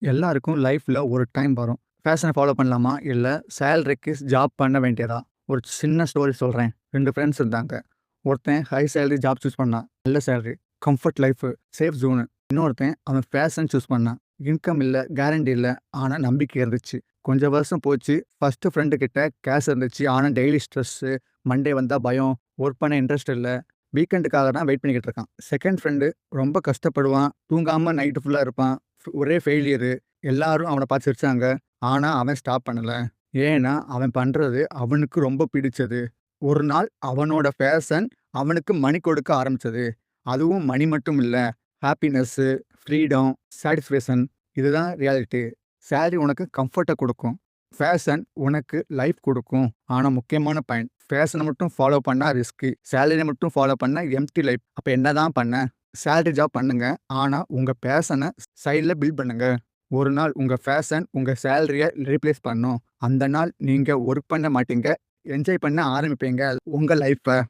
எல்லாருக்கும் லைஃப்ல ஒரு டைம் வரும். ஃபேஷன ஃபாலோ பண்ணலாமா? இல்ல சேலரிக்கு ஜாப் பண்ண வேண்டியதா? ஒரு சின்ன ஸ்டோரி சொல்றேன். 2 ஃப்ரெண்ட்ஸ் இருந்தாங்க. ஒருத்தன் ஹை சேலரி ஜாப் சூஸ் பண்ணான். நல்ல salary, comfort life, safe zone. இன்னொருத்தன் அவன் ஃபேஷன் சூஸ் பண்ணான். இன்கம் இல்ல, கேரண்டி இல்ல. ஆனா நம்பிக்கை இருந்துச்சு. கொஞ்சம் வருஷம் போச்சு. ஃபர்ஸ்ட் ஃப்ரெண்டு கிட்ட கேஷ் இருந்துச்சு. ஆனா டெய்லி ஸ்ட்ரெஸ்ஸு. மண்டே வந்தா பயம். ஒர்க் பண்ண இன்ட்ரெஸ்ட் இல்ல. வீக்கெண்டுக்காக தான் வெயிட் பண்ணிக்கிட்டு இருக்கான். செகண்ட் ஃப்ரெண்டு ரொம்ப கஷ்டப்படுவான். தூங்காம நைட்டு ஃபுல்லா இருப்பான். ஒரே ஃபெயிலியரு. எல்லாரும் அவன பார்த்து சிரிச்சாங்க. ஆனா, அவன் ஸ்டாப் பண்ணல. ஏன்னா, அவன் பண்றது அவனுக்கு ரொம்ப பிடிச்சது. ஒரு நாள் அவனோட ஃபேஷன் அவனுக்கு மணி கொடுக்க ஆரம்பிச்சது. அதுவும் மணி மட்டும் இல்ல. Happiness, freedom, satisfaction. இதுதான் ரியாலிட்டி. சேலரி உனக்கு கம்ஃபர்ட்ட குடுக்கும். ஃபேஷன் உனக்கு லைஃப் குடுக்கும். ஆனா முக்கியமான பாயிண்ட். ஃபேஷன மட்டும் ஃபாலோ பண்ணா ரிஸ்கி. சேலரிய மட்டும் ஃபாலோ பண்ணா எம்ப்டி லைஃப். அப்ப என்னதான் பண்ண? சேலரி ஜாப் பண்ணுங்க. ஆனா உங்க பேஷன சைட்ல பில்ட் பண்ணுங்க. ஒரு நாள் உங்க ஃபேஷன் உங்க சேலரிய ரீப்ளேஸ் பண்ணும். அந்த நாள் நீங்க ஒர்க் பண்ண மாட்டீங்க. என்ஜாய் பண்ண ஆரம்பிப்பீங்க உங்க லைஃப்ப.